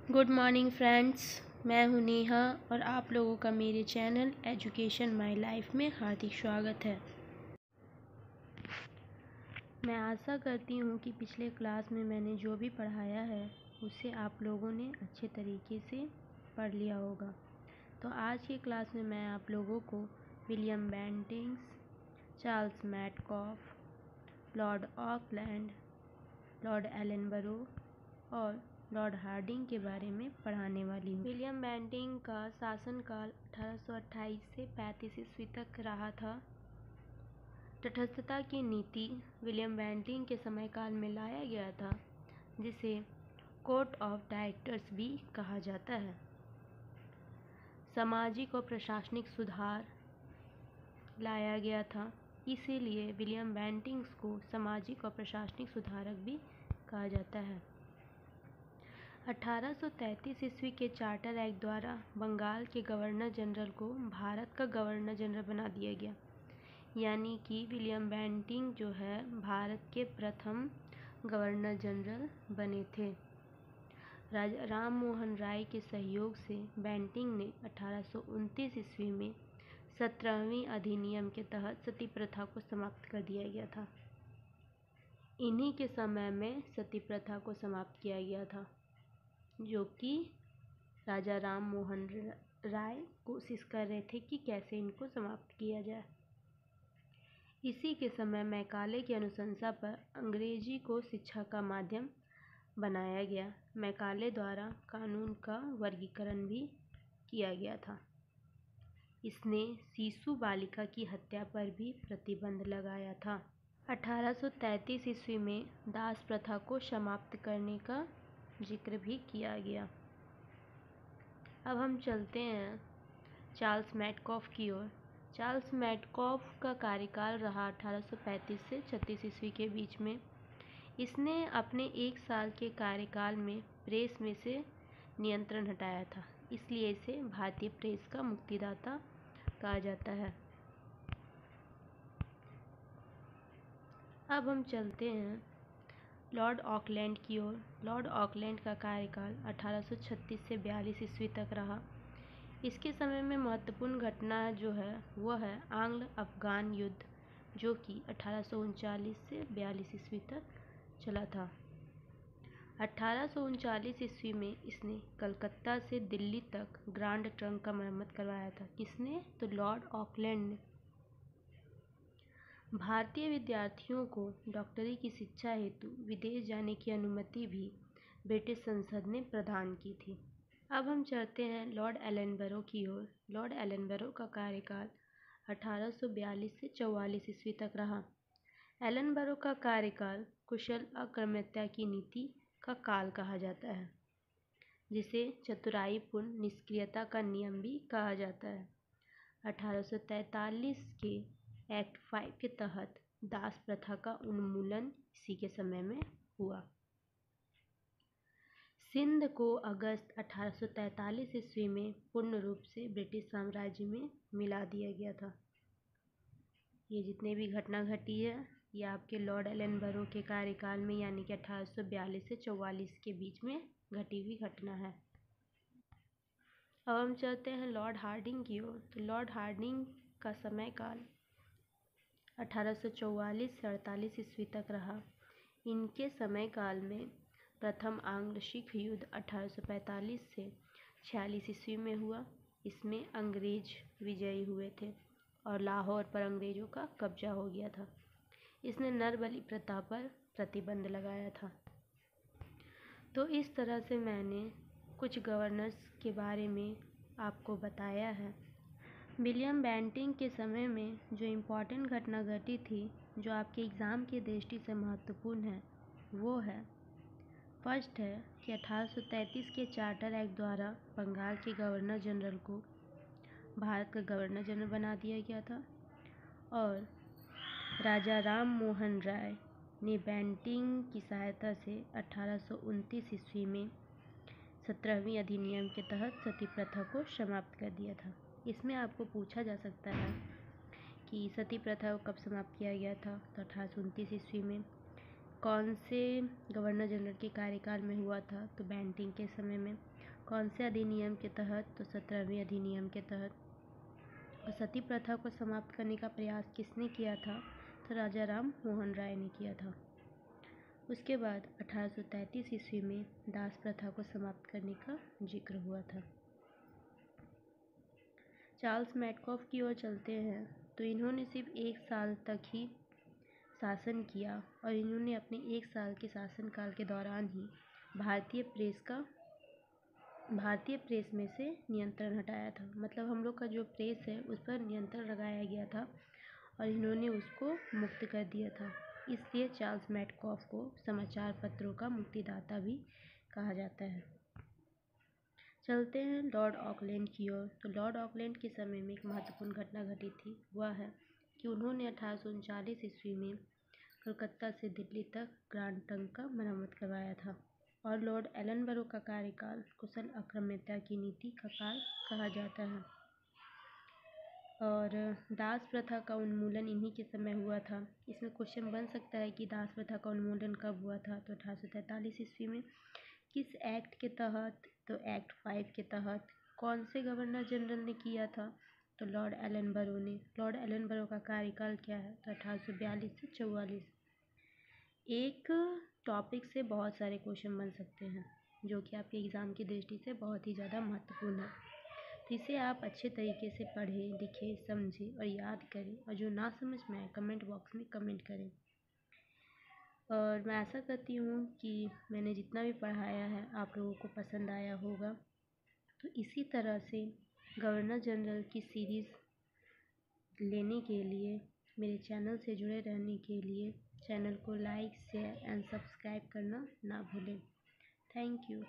Good morning friends, मैं हूं नेहा और आप लोगों का मेरे चैनल एजुकेशन माय लाइफ में हार्दिक स्वागत है। मैं आशा करती हूं कि पिछले क्लास में मैंने जो भी पढ़ाया है उसे आप लोगों ने अच्छे तरीके से पढ़ लिया होगा। तो आज की क्लास में मैं आप लोगों को William Bentinck's, Charles Metcalfe, Lord Auckland, Lord Ellenborough और लॉर्ड हार्डिंग के बारे में पढ़ाने वाली हूँ। विलियम बेंटिंक का शासनकाल 1828 से 35 ईस्वी तक रहा था। तटस्थता की नीति विलियम बेंटिंक के समयकाल में लाया गया था, जिसे कोर्ट ऑफ डायरेक्टर्स भी कहा जाता है। सामाजिक और प्रशासनिक सुधार लाया गया था, इसीलिए विलियम बेंटिंक्स को सामाजिक और प्रशासनिक सुधारक भी कहा जाता है। 1833 ईस्वी के चार्टर एक्ट द्वारा बंगाल के गवर्नर जनरल को भारत का गवर्नर जनरल बना दिया गया, यानी कि विलियम बेंटिंक जो है भारत के प्रथम गवर्नर जनरल बने थे। राजा राम मोहन राय के सहयोग से बेंटिंक ने 1829 ईस्वी में 17वीं अधिनियम के तहत सती प्रथा को समाप्त कर दिया गया था। इन्हीं के समय में सती प्रथा को समाप्त किया गया था, जो कि राजा राम मोहन राय कोशिश कर रहे थे कि कैसे इनको समाप्त किया जाए। इसी के समय मैकाले की अनुशंसा पर अंग्रेजी को शिक्षा का माध्यम बनाया गया। मैकाले द्वारा कानून का वर्गीकरण भी किया गया था। इसने शिशु बालिका की हत्या पर भी प्रतिबंध लगाया था। 1833 ईस्वी में दास प्रथा को समाप्त करने का जिक्र भी किया गया। अब हम चलते हैं चार्ल्स मैटकॉफ की ओर। चार्ल्स मैटकॉफ का कार्यकाल रहा 1835 से 36 ईस्वी के बीच में। इसने अपने 1 साल के कार्यकाल में प्रेस में से नियंत्रण हटाया था, इसलिए इसे भारतीय प्रेस का मुक्तिदाता कहा जाता है। अब हम चलते हैं लॉर्ड ऑकलैंड की ओर। लॉर्ड ऑकलैंड का कार्यकाल 1836 से 42 ईस्वी तक रहा। इसके समय में महत्वपूर्ण घटना जो है वह है आंग्ल अफगान युद्ध, जो कि 1839 से 42 ईस्वी तक चला था। 1839 ईस्वी में इसने कलकत्ता से दिल्ली तक ग्रांड ट्रंक का मरम्मत करवाया था। किसने? तो लॉर्ड ऑकलैंड ने। भारतीय विद्यार्थियों को डॉक्टरी की शिक्षा हेतु विदेश जाने की अनुमति भी ब्रिटिश संसद ने प्रदान की थी। अब हम चलते हैं लॉर्ड एलनबरो की ओर। लॉर्ड एलनबरो का कार्यकाल 1842 से 44 ईस्वी तक रहा। एलनबरो का कार्यकाल कुशल अकर्मण्यता की नीति का काल कहा जाता है, जिसे चतुराईपूर्ण निष्क्रियता का नियम भी कहा जाता है। 1843 के एक्ट 5 के तहत दास प्रथा का उन्मूलन इसी के समय में हुआ। सिंध को अगस्त 1843 ईस्वी में पूर्ण रूप से ब्रिटिश साम्राज्य में मिला दिया गया था। ये जितने भी घटना घटी है ये आपके लॉर्ड एलनबरो के कार्यकाल में, यानी कि 1842 से 44 के बीच में घटी हुई घटना है। अब हम चलते हैं लॉर्ड हार्डिंग की ओर। तो लॉर्ड हार्डिंग का समयकाल 1844 से 48 ईस्वी तक रहा। इनके समयकाल में प्रथम आंग्ल सिख युद्ध 1845 से 46 ईस्वी में हुआ। इसमें अंग्रेज विजयी हुए थे और लाहौर पर अंग्रेजों का कब्जा हो गया था। इसने नरबलि प्रथा पर प्रतिबंध लगाया था। तो इस तरह से मैंने कुछ गवर्नर्स के बारे में आपको बताया है। विलियम बेंटिंक के समय में जो इम्पोर्टेंट घटना घटी थी, जो आपके एग्ज़ाम की दृष्टि से महत्वपूर्ण है, वो है फर्स्ट है कि 1833 के चार्टर एक्ट द्वारा बंगाल के गवर्नर जनरल को भारत का गवर्नर जनरल बना दिया गया था और राजा राम मोहन राय ने बेंटिंक की सहायता से 1829 ईस्वी में 17वीं अधिनियम के तहत सती प्रथा को समाप्त कर दिया था। इसमें आपको पूछा जा सकता है कि सती प्रथा को कब समाप्त किया गया था। तो 1829 ईस्वी में। कौन से गवर्नर जनरल के कार्यकाल में हुआ था? तो बेंटिंक के समय में। कौन से अधिनियम के तहत? तो 17वें अधिनियम के तहत। और सती प्रथा को समाप्त करने का प्रयास किसने किया था? तो राजा राम मोहन राय ने किया था। उसके बाद 1833 ईस्वी में दास प्रथा को समाप्त करने का जिक्र हुआ था। चार्ल्स मैडकॉफ की ओर चलते हैं तो इन्होंने सिर्फ 1 साल तक ही शासन किया और इन्होंने अपने 1 साल के शासनकाल के दौरान ही भारतीय प्रेस में से नियंत्रण हटाया था। मतलब हम लोग का जो प्रेस है उस पर नियंत्रण लगाया गया था और इन्होंने उसको मुक्त कर दिया था। इसलिए चार्ल्स मैडकॉफ को समाचार पत्रों का मुक्तिदाता भी कहा जाता है। चलते हैं लॉर्ड ऑकलैंड की ओर। तो लॉर्ड ऑकलैंड के समय में एक महत्वपूर्ण घटना घटी थी। वह है कि उन्होंने 1839 ईस्वी में कलकत्ता से दिल्ली तक ग्रांड ट्रंक का मरम्मत करवाया था। और लॉर्ड एलनबरो का कार्यकाल कुशल आक्रामकता की नीति का काल कहा जाता है। और दास प्रथा का उन्मूलन इन्हीं के समय हुआ था। इसमें क्वेश्चन बन सकता है कि दास प्रथा का उन्मूलन कब हुआ था? तो 1843 ईस्वी में। किस एक्ट के तहत? तो एक्ट 5 के तहत। कौन से गवर्नर जनरल ने किया था? तो लॉर्ड एलनबरो ने। लॉर्ड एलनबरो का कार्यकाल क्या है? तो 1842 से 44। एक टॉपिक से बहुत सारे क्वेश्चन बन सकते हैं जो कि आपके एग्ज़ाम की दृष्टि से बहुत ही ज़्यादा महत्वपूर्ण है। तो इसे आप अच्छे तरीके से पढ़ें, लिखें, समझें और याद करें और जो ना समझ में आए कमेंट बॉक्स में कमेंट करें। और मैं आशा करती हूँ कि मैंने जितना भी पढ़ाया है आप लोगों को पसंद आया होगा। तो इसी तरह से गवर्नर जनरल की सीरीज़ लेने के लिए, मेरे चैनल से जुड़े रहने के लिए चैनल को लाइक, शेयर एंड सब्सक्राइब करना ना भूलें। Thank you.